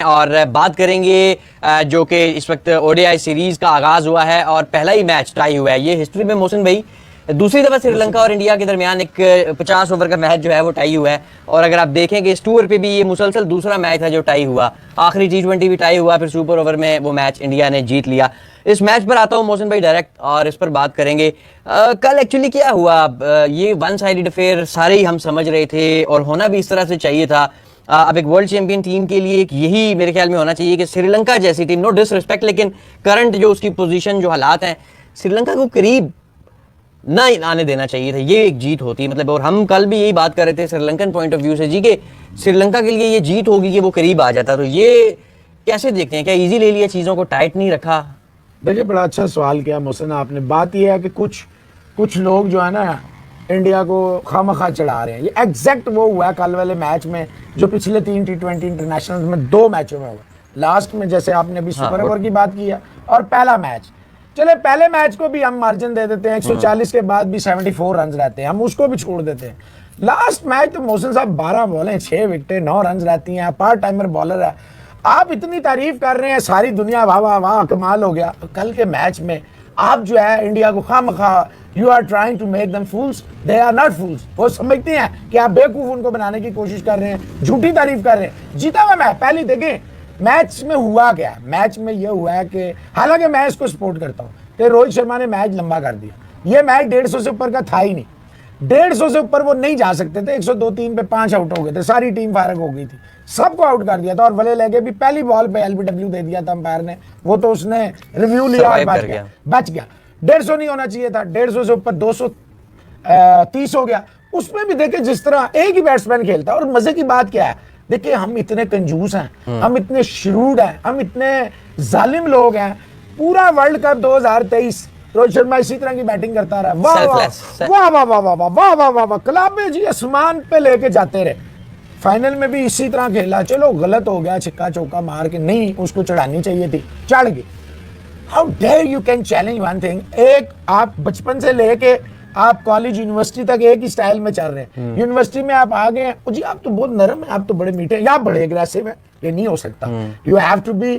और बात करेंगे जो कि इस वक्त ओडीआई सीरीज का आगाज हुआ है और पहला ही मैच टाई हुआ है। ये हिस्ट्री में मोहसिन भाई दूसरी दफा श्रीलंका और इंडिया के दरमियान एक 50 ओवर का मैच जो है वो टाई हुआ है। और अगर आप देखें कि इस टूर पे भी ये मुसलसल दूसरा मैच है जो टाई हुआ, आखिरी T20 भी टाई हुआ, फिर सुपर ओवर में वो मैच इंडिया ने जीत लिया। इस मैच पर आता हूँ मोहसिन भाई डायरेक्ट और इस पर बात करेंगे। कल एक्चुअली क्या हुआ, ये वन साइडेड अफेयर सारे ही हम समझ रहे थे और होना भी इस तरह से चाहिए था। अब एक वर्ल्ड चैंपियन टीम के लिए एक यही मेरे ख्याल में होना चाहिए कि श्रीलंका जैसी टीम, नो डिसरिस्पेक्ट, लेकिन करंट जो उसकी पोजीशन जो हालात हैं, श्रीलंका को करीब ना आने देना चाहिए था। ये एक जीत होती मतलब, और हम कल भी यही बात कर रहे थे श्रीलंकन पॉइंट ऑफ व्यू से जी, कि श्रीलंका के लिए ये जीत होगी कि वो करीब आ जाता। तो ये कैसे देखते हैं, क्या इजी ले लिया, चीज़ों को टाइट नहीं रखा? देखिए, बड़ा अच्छा सवाल किया मोहसिन आपने। बात यह है कि कुछ लोग जो है ना इंडिया को खामखा चढ़ा रहे हैं। ये एग्जैक्ट वो हुआ है कल वाले मैच में जो पिछले 3 T20 इंटरनेशनल में 2 मैचों में हुआ। लास्ट में जैसे आपने अभी सुपर ओवर की बात की है, और पहला मैच, चले पहले मैच को भी हम मार्जिन दे देते हैं, 140 के बाद भी 74 रन रहते हैं, हम उसको भी छोड़ देते हैं। लास्ट मैच तो मोहसिन साहब 12 बॉलें 6 विकेटें 9 रन रहती हैं, पार्ट टाइमर बॉलर है। आप इतनी तारीफ कर रहे हैं, सारी दुनिया वाह वाह वाह कमाल हो गया। कल के मैच में आप जो है इंडिया को खामखा, you are trying to make them fools, they are not fools. वो समझते हैं कि आप बेवकूफ उनको बनाने की कोशिश कर रहे हैं, झूठी तारीफ कर रहे हैं। जीता हुआ मैच पहले देखें मैच में हुआ क्या। मैच में ये हुआ है कि हालांकि मैं इसको सपोर्ट करता हूँ कि रोहित शर्मा ने मैच लंबा कर दिया। ये मैच 150 से ऊपर का था ही नहीं, 150 से ऊपर वो नहीं जा सकते थे। 102-3 पे 5 आउट हो गए थे, सारी टीम फारग हो गई थी, सबको आउट कर दिया था। और वले लेके भी पहली बॉल पे LBW दे दिया था अंपायर ने, वो तो उसने रिव्यू लिया और बच गया। 150 नहीं होना चाहिए था, 150 से ऊपर 230 हो गया। उसमें भी देखे जिस तरह एक ही बैट्समैन खेलता है। और मजे की बात क्या है, देखिए हम इतने कंजूस हैं, हम इतने श्रूड हैं, हम इतने जालिम लोग हैं। पूरा वर्ल्ड कप 2023 रोहित शर्मा इसी तरह की बैटिंग करता रहा, वाह वाह वाह वाह वाह वाह वाह वाह वाह वाह, कलाबे जी आसमान पे लेके जाते रहे। फाइनल में भी इसी तरह खेला। चलो गलत हो गया, छिक्का चौका मार के, नहीं उसको चढ़ानी चाहिए थी, चढ़ गई। How dare you can challenge one thing. एक आप बचपन से लेके आप कॉलेज यूनिवर्सिटी तक एक ही स्टाइल में चल रहे हैं। यूनिवर्सिटी में आप आ गए, जी आप तो बहुत नरम है, आप तो बड़े मीठे हैं, या बड़े एग्रेसिव है। ये नहीं हो सकता। यू हैव टू बी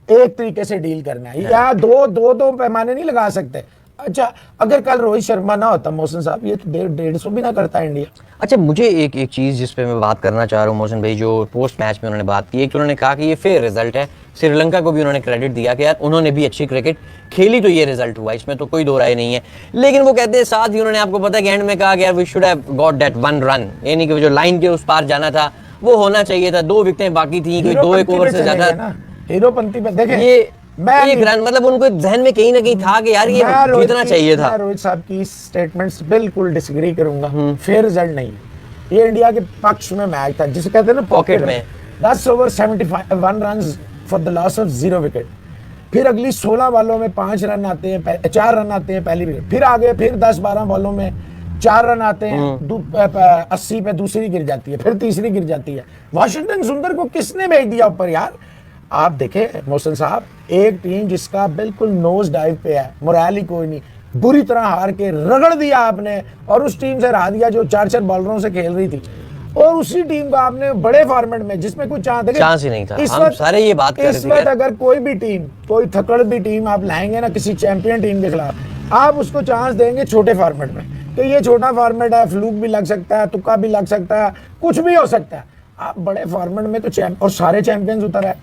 एक तरीके से डील करना है, या दो पैमाने नहीं लगा सकते। अच्छा, अगर कल रोहित शर्मा ना होता मोहसिन साहब, ये तो 150 भी ना करता इंडिया। अच्छा, मुझे एक चीज़ जिस पे मैं बात करना चाह रहा हूँ मोहसिन भाई, जो पोस्ट मैच में उन्होंने बात की, एक तो उन्होंने कहा कि ये फेयर रिजल्ट है। श्रीलंका को भी उन्होंने क्रेडिट दिया कि यार उन्होंने भी अच्छी क्रिकेट खेली तो ये रिजल्ट हुआ, इसमें तो कोई दो राय नहीं है। लेकिन वो कहते हैं साथ ही उन्होंने, आपको पता है कि एंड में कहा कि यार we should have got that 1 run, यानी कि जो लाइन के उस पार जाना था वो होना चाहिए था। 2 विकेटें बाकी थी, कोई 2-1 ओवर से ज्यादा हीरोपंती पे देखें, ये एक रन मतलब उनको जहन में कहीं ना कहीं था कि यार ये जीतना चाहिए था। मैं रोहित साहब की स्टेटमेंट्स बिल्कुल डिसएग्री करूंगा। फेयर रिजल्ट नहीं, ये इंडिया के पक्ष में मैच था, जिसे कहते हैं ना पॉकेट में। 10 over 71 run for the loss of 0 wicket. फिर अगली 16 बॉलों में 5 रन आते हैं, 4 रन आते हैं पहली विकेट। फिर आगे फिर 10-12 बॉलों में 4 रन आते हैं, 80 पे दूसरी गिर जाती है, फिर तीसरी गिर जाती है। वाशिंगटन सुंदर को किसने भेज दिया ऊपर यार। आप देखें मोहसिन साहब, एक टीम जिसका बिल्कुल नोज डाइव पे है, मोराल ही कोई नहीं, बुरी तरह हार के रगड़ दिया आपने, और उस टीम से हरा दिया जो 4-4 बॉलरों से खेल रही थी। और उसी टीम को आपने बड़े फॉर्मेट में, जिसमें कुछ चांस ही नहीं था। इस वक्त सारे ये बात कर रहे थे, इस वक्त अगर कोई भी टीम, कोई थकड़ भी टीम आप लाएंगे ना किसी चैंपियन टीम के खिलाफ, आप उसको चांस देंगे छोटे फॉर्मेट में, तो ये छोटा फॉर्मेट है, फ्लूक भी लग सकता है, तुक्का भी लग सकता है, कुछ भी हो सकता है। आप बड़े फॉर्मेट में तो और सारे चैंपियंस उतर है,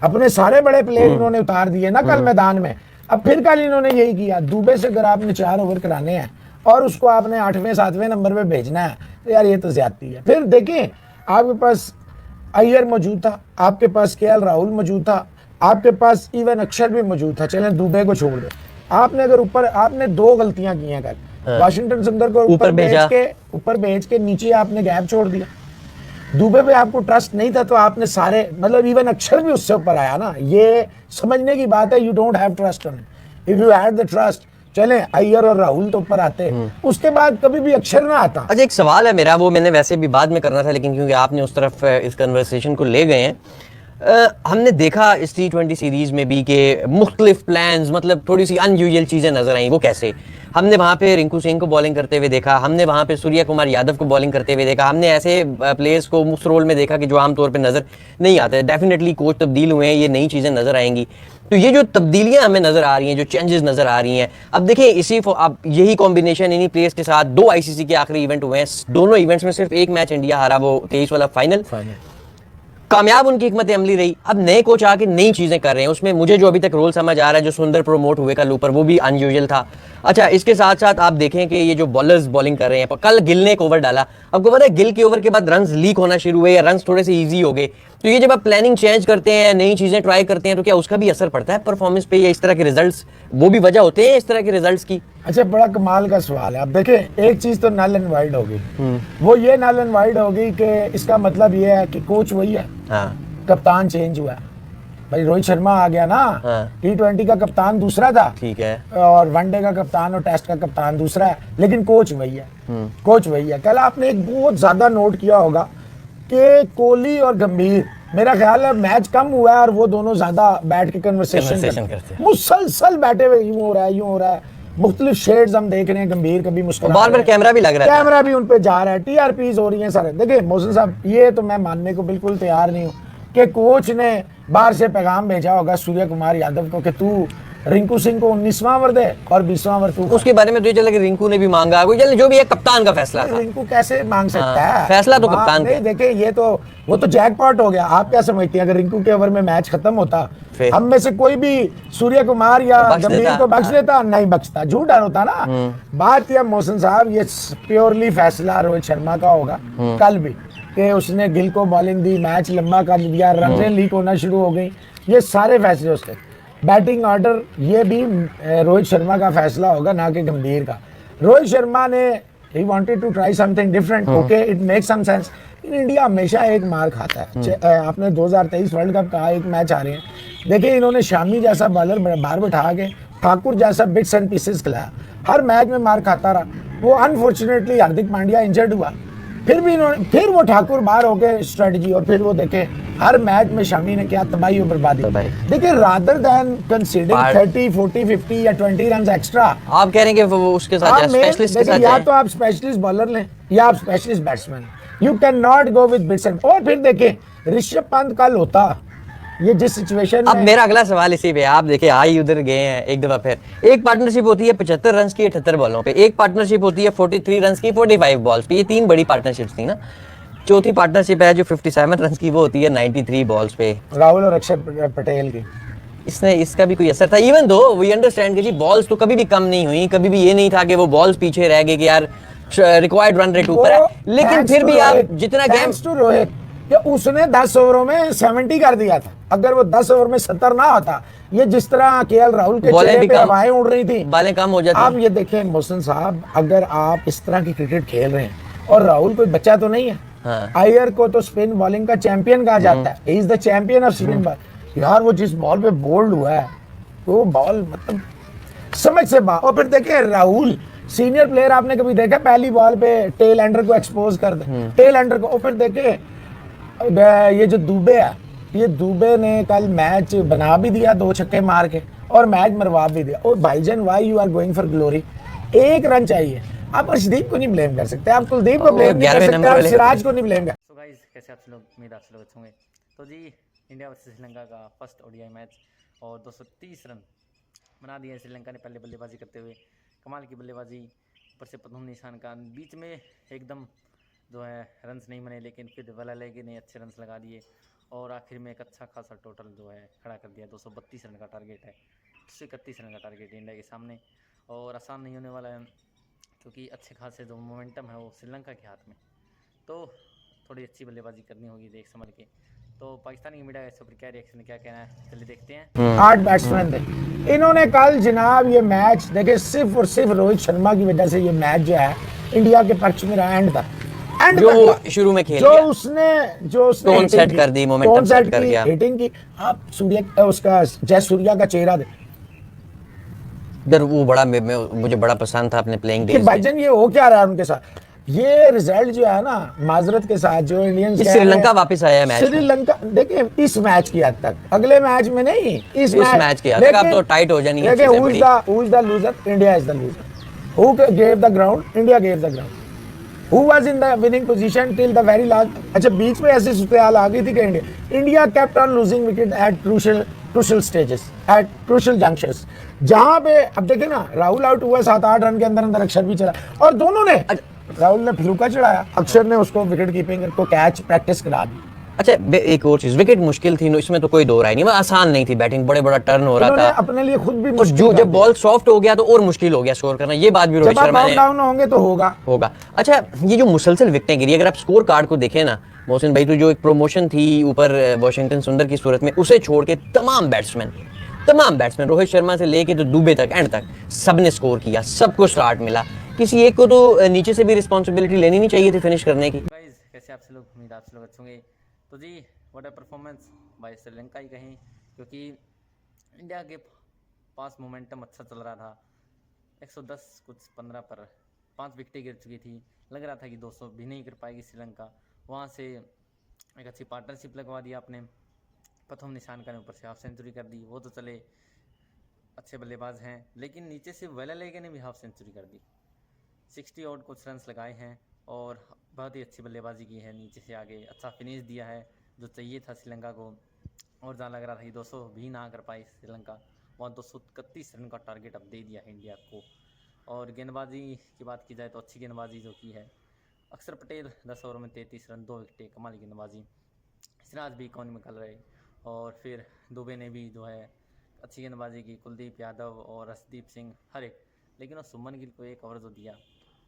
अपने सारे बड़े प्लेयर इन्होंने उतार दिए ना कल मैदान में। अब फिर कल इन्होंने यही किया, दुबे से अगर आपने 4 ओवर कराने हैं और उसको आपने 8वें-7वें नंबर पे भेजना है, तो यार ये तो ज्यादती है। फिर देखिए, आपके पास अय्यर मौजूद था, आपके पास KL राहुल मौजूद था, आपके पास इवन अक्षर भी मौजूद था। चलें दुबे को छोड़ दे, आपने अगर ऊपर, आपने 2 गलतियां की हैं कल। वाशिंगटन सुंदर को ऊपर भेज के नीचे आपने गैप छोड़ दिया। दुबे पे आपको ट्रस्ट नहीं था, तो आपने सारे, मतलब इवन अक्षर भी उससे ऊपर आया ना। ये समझने की बात है, you don't have trust on it. If you had the trust, चले अय्यर और राहुल तो ऊपर आते, उसके बाद कभी भी अक्षर ना आता। अच्छा, एक सवाल है मेरा, वो मैंने वैसे भी बाद में करना था, लेकिन क्योंकि आपने उस तरफ इस कन्वर्सेशन को ले गए हैं, हमने देखा इस T20 सीरीज में भी कि मुख्तलिफ प्लान्स, मतलब थोड़ी सी अनयूजुअल चीजें नजर आई। वो कैसे, हमने वहां पे रिंकू सिंह को बॉलिंग करते हुए देखा, हमने वहां पे सूर्य कुमार यादव को बॉलिंग करते हुए देखा, हमने ऐसे प्लेयर्स को उस रोल में देखा कि जो आमतौर पे नजर नहीं आते। डेफिनेटली कोच तब्दील हुए हैं, ये नई चीजें नजर आएंगी। तो ये जो तब्दीलियां हमें नजर आ रही हैं, जो चेंजेस नजर आ रही हैं, अब देखिए अब यही कॉम्बिनेशन इन्हीं प्लेयर्स के साथ 2 आईसीसी के आखिरी इवेंट हुए हैं, दोनों इवेंट्स में सिर्फ एक मैच इंडिया हारा, वो 23 वाला फाइनल। कामयाब उनकी हिकमत अमली रही। अब नए कोच आके नई चीजें कर रहे हैं, उसमें मुझे जो अभी तक रोल समझ आ रहा है, जो सुंदर प्रमोट हुए का लूपर, वो भी अनयूजुअल था। अच्छा, इसके साथ साथ आप देखें कि ये जो बॉलर्स बॉलिंग कर रहे हैं, कल गिल ने एक ओवर डाला, आपको पता है गिल के ओवर के बाद रन्स लीक होना शुरू हुए या रन्स थोड़े से इजी हो गए। तो ये जब आप प्लानिंग चेंज करते हैं, नई चीजें ट्राई करते हैं, तो क्या उसका भी असर पड़ता है परफॉर्मेंस पे, या इस तरह के रिजल्ट्स वो भी वजह होते हैं इस तरह के रिजल्ट्स की? अच्छा, बड़ा कमाल का सवाल है। अब देखें, एक चीज तो नल एंड वाइड होगी, वो ये नल एंड वाइड होगी कि इसका मतलब ये है कि कोच वही है, कप्तान चेंज हुआ है। भाई रोहित शर्मा आ गया ना, T20 का कप्तान दूसरा था, ठीक है, और वनडे का कप्तान और टेस्ट का कप्तान दूसरा है, लेकिन कोच वही है, कोच वही है। कल आपने एक बहुत ज्यादा नोट किया होगा कि कोहली और गंभीर, मेरा ख्याल है मैच कम हुआ है और वो दोनों ज्यादा बैठ के कन्वर्सेशन करते हैं, मुसलसल बैठे हुए, यूं हो रहा है, यूं हो रहा है, मुख्तलिफ शेड्स हम देख रहे हैं, गंभीर कभी मुस्कुरा, बार बार कैमरा भी लग रहा है, कैमरा भी उन पे जा रहा है, TRPs हो रही हैं सारे। देखिए मोहसिन साहब, ये तो मैं मानने को बिल्कुल तैयार नहीं हूँ कि कोच ने बाहर से पैगाम भेजा होगा सूर्य कुमार यादव को कि तू रिंकू सिंह को 19वां ओवर दे और 20वां ओवर तू। उसके बारे में तो ये चला कि रिंकू ने भी मांगा, जो भी है कप्तान का फैसला था। रिंकू कैसे मांग सकता है? फैसला तो कप्तान का। नहीं, देखिए ये तो वो तो जैकपॉट हो गया। आप क्या समझते हैं अगर रिंकू के ओवर में मैच खत्म होता, हम में से कोई भी सूर्य कुमार या गंभीर को बख्श देता? नहीं बख्शता, झूठ होता ना। बात यह मोहसिन साहब, ये प्योरली फैसला रोहित शर्मा का होगा कल भी, कि उसने गिल को बॉलिंग दी, मैच लंबा कर दिया, रन लीक होना शुरू हो गई, ये सारे फैसले उसके। बैटिंग ऑर्डर ये भी रोहित शर्मा का फैसला होगा, ना कि गंभीर का। रोहित शर्मा ने he wanted to try something different, okay, it makes some sense। India हमेशा एक मार खाता है। आपने 2023 वर्ल्ड कप का एक मैच आ रहे हैं, देखिए इन्होंने शामी जैसा बॉलर बाहर बैठा के ठाकुर जैसा बिट्स एंड पीसेस खिलाया, हर मैच में मार खाता रहा। वो अनफॉर्चुनेटली हार्दिक पांड्या इंजर्ड हुआ, फिर वो ठाकुर बाहर हो गए स्ट्रेटजी, और फिर वो देखे हर मैच में शामी ने क्या तबाही और बर्बादी। देखिए रादर देन कंसीडरिंग 30, 40, 50 या 20 रन एक्स्ट्रा, आप कह रहे हैं कि वो उसके साथ स्पेशलिस्ट के साथ या तो आप स्पेशलिस्ट बॉलर लें या आप specialist batsman, you can not go with bits and. और फिर देखिए ऋषभ पंत कल होता ये जिस सिचुएशन में। अब मेरा अगला सवाल इसी पे, आप देखे आई उधर गए हैं एक दफा फिर। एक पार्टनरशिप होती है 75 रन की 78 बॉलों पे, एक पार्टनरशिप होती है 43 रन की 45 बॉल्स पे, ये 3 बड़ी पार्टनरशिप्स थी ना। चौथी पार्टनरशिप है जो 57 रन की, वो होती है 93 बॉल्स पे, राहुल और अक्षर पटेल की। इसका भी कोई असर था? इवन दो वी अंडरस्टैंड कि जी बॉल्स तो कभी भी कम नहीं हुई, कभी भी ये नहीं था कि वो बॉल्स पीछे रह गए कि यार रिक्वायर्ड रन रेट ऊपर है, लेकिन फिर भी आप जितना गेम्स टू रोहित कि उसने 10 ओवरों में 70 कर दिया था, अगर वो 10 ओवर में 70 ना होता, ये जिस तरह KL राहुल के चेहरे पे हवाएं उड़ रही थी, बालें कम हो जाती। आप ये देखें मोहसिन साहब, अगर आप इस तरह की क्रिकेट खेल रहे हैं, और राहुल कोई बच्चा तो नहीं है, अय्यर को तो स्पिन बॉलिंग का चैंपियन कहा जाता है, he is the champion off spin ball. यार वो जिस बॉल पे बोल्ड हुआ है, वो बॉल मतलब समझ से बाहर। और फिर देखे राहुल सीनियर प्लेयर, आपने कभी देखा पहली बॉल पे टेल एंडर को एक्सपोज कर दे, टेल एंडर को। और फिर देखे ये जो दुबे है, ये दुबे ने कल मैच बना भी दिया 2 छक्के मार के, और मैच मरवा भी दिया। और भाईजान why you are going for glory, 1 run चाहिए। आप अर्शदीप को नहीं ब्लेम कर सकते, आप कुलदीप को ब्लेम नहीं कर सकते, आप सिराज को नहीं ब्लेम कर। सो गाइस, कैसे आप लोग? उम्मीद आप लोग अच्छे होंगे। तो जी, इंडिया वर्सेस श्रीलंका का फर्स्ट ODI मैच, और 230 रन बना दिए श्रीलंका ने पहले बल्लेबाजी करते हुए। कमाल की बल्लेबाजी, ऊपर से प्रथम निशान का, बीच में एकदम जो है रन्स नहीं बने, लेकिन फिर वलालेगी ने अच्छे रन्स लगा दिए, और आखिर में एक अच्छा खासा टोटल जो है खड़ा कर दिया। 232 रन का टारगेट है, 131 रन का टारगेट इंडिया के सामने, और आसान नहीं होने वाला है, क्योंकि अच्छे खासे जो मोमेंटम है वो श्रीलंका के हाथ में। तो थोड़ी अच्छी बल्लेबाजी करनी होगी देख समझ के। तो पाकिस्तानी मीडिया इस पर क्या रिएक्शन, क्या कहना है, चलिए देखते हैं। 8 बैट्समैन थे इन्होंने कल जनाब, ये मैच देखे सिर्फ और सिर्फ रोहित शर्मा की वजह से ये मैच जो है इंडिया के पक्ष में रहा। एंड तक जो शुरू में खेल जो उसने टोन सेट कर दी, मोमेंटम सेट कर दिया, हिटिंग की। आप सूर्य उसका जय सूर्या का चेहरा दे इधर, वो बड़ा मुझे बड़ा पसंद था अपने प्लेइंग डेज। भाईजान ये हो क्या रहा है उनके साथ, ये रिजल्ट जो है ना, माजरत के साथ जो इंडियंस श्रीलंका वापस आया मैच, श्रीलंका देखिए इस मैच की हद तक, अगले मैच में नहीं, इस मैच की हद तक अब तो टाइट हो जानी है। Who is the loser? India is the loser. Who gave the ground? India gave the ground. Who was in the winning position till the very last? अच्छा बीच में ऐसी सूरत आ गई थी कि India kept on losing wicket at crucial stages, at crucial junctures. जहां पे अब देखे ना, राहुल आउट हुआ 7-8 रन के अंदर अंदर अक्षर भी चला, और दोनों ने, राहुल ने फ्लूका चढ़ाया, अक्षर ने उसको विकेट कीपिंग को कैच प्रैक्टिस करा दी। अच्छा एक और चीज, विकेट मुश्किल थी, इसमें तो कोई दो राय नहीं, वो आसान नहीं थी, बैटिंग बड़े बड़ा टर्न हो रहा उन्होंने था, अपने लिए खुद भी और मुश्किल जो कर जब दी। बॉल सॉफ्ट हो गया तो और मुश्किल हो गया स्कोर करना, ये बात भी रोहित जब आप शर्मा आउट ने डाउन होंगे तो होगा। अच्छा ये जो मुसलसल विकेटें गिरी, अगर आप स्कोर कार्ड को देखें ना मोहसिन भाई, तो जो एक प्रमोशन थी ऊपर वॉशिंगटन सुंदर की सूरत में, उसे छोड़ के तमाम बैट्समैन रोहित शर्मा से लेके तो दुबे तक एंड तक सबने स्कोर किया, सबको स्टार्ट मिला। किसी एक को तो नीचे से भी रिस्पॉन्सिबिलिटी लेनी नहीं चाहिए थी फिनिश करने की। गाइस कैसे आप सब लोग, उम्मीद आप सब लोग अच्छे होंगे। तो जी what a performance by Sri Lanka ही कहें, क्योंकि इंडिया के पास मोमेंटम अच्छा चल रहा था। 110 कुछ 15 पर 5 विकेटें गिर चुकी थी, लग रहा था कि 200 भी नहीं कर पाएगी श्रीलंका। वहाँ से एक अच्छी पार्टनरशिप लगवा दिया आपने, प्रथम निशान का ऊपर से हाफ सेंचुरी कर दी। वो तो चले अच्छे बल्लेबाज हैं, लेकिन नीचे से वेलालेगे ने भी हाफ सेंचुरी कर दी, 60 और कुछ रन्स लगाए हैं और बहुत ही अच्छी बल्लेबाजी की है। नीचे से आगे अच्छा फिनिश दिया है जो चाहिए था श्रीलंका को, और जहाँ लग रहा था कि 200 भी ना कर पाई श्रीलंका, वहाँ 231 रन का टारगेट अब दे दिया है इंडिया को। और गेंदबाजी की बात की जाए तो अच्छी गेंदबाजी जो की है, अक्षर पटेल 10 ओवर में 33 रन 2 विकेटें, कमाल की गेंदबाजी। सिराज भी कौन निकल रहे, और फिर दुबे ने भी जो है अच्छी गेंदबाजी की, कुलदीप यादव और अर्शदीप सिंह हर एक। लेकिन वो सुमन गिल को एक ओवर जो दिया,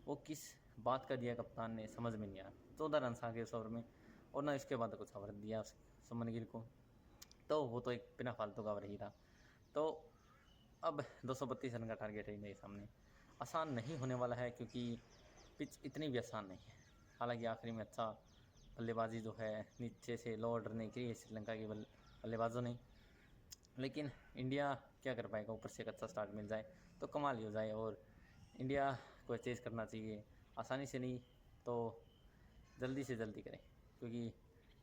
वो किस बात का दिया कप्तान ने, समझ में नहीं आया। 14 रन आ गए उस ओवर में, और ना इसके बाद कुछ ओवर दिया सुमन गिल को, तो वो तो एक बिना फालतू का ओवर ही था। तो अब 232 रन का टारगेट है इंडिया के सामने। आसान नहीं होने वाला है, क्योंकि पिच इतनी भी आसान नहीं है। हालांकि आखिरी में अच्छा बल्लेबाजी जो है नीचे से लो ऑर्डर ने की है श्रीलंका के बल्लेबाजों ने, लेकिन इंडिया क्या कर पाएगा। ऊपर से एक अच्छा स्टार्ट मिल जाए तो कमाल ही हो जाए, और इंडिया को चेज़ करना चाहिए, आसानी से नहीं तो जल्दी से जल्दी करें, क्योंकि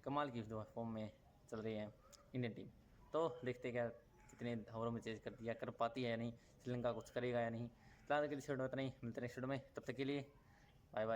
कमाल की जो फॉर्म में चल रही है इंडियन टीम। तो देखते क्या कितने ओवरों में चेज़ करती है, कर पाती है या नहीं, श्रीलंका कुछ करेगा या नहीं। फिलहाल के लिए इतना ही, मिलते हैं नेक्स्ट वीडियो में, तब तक के लिए बाय बाय।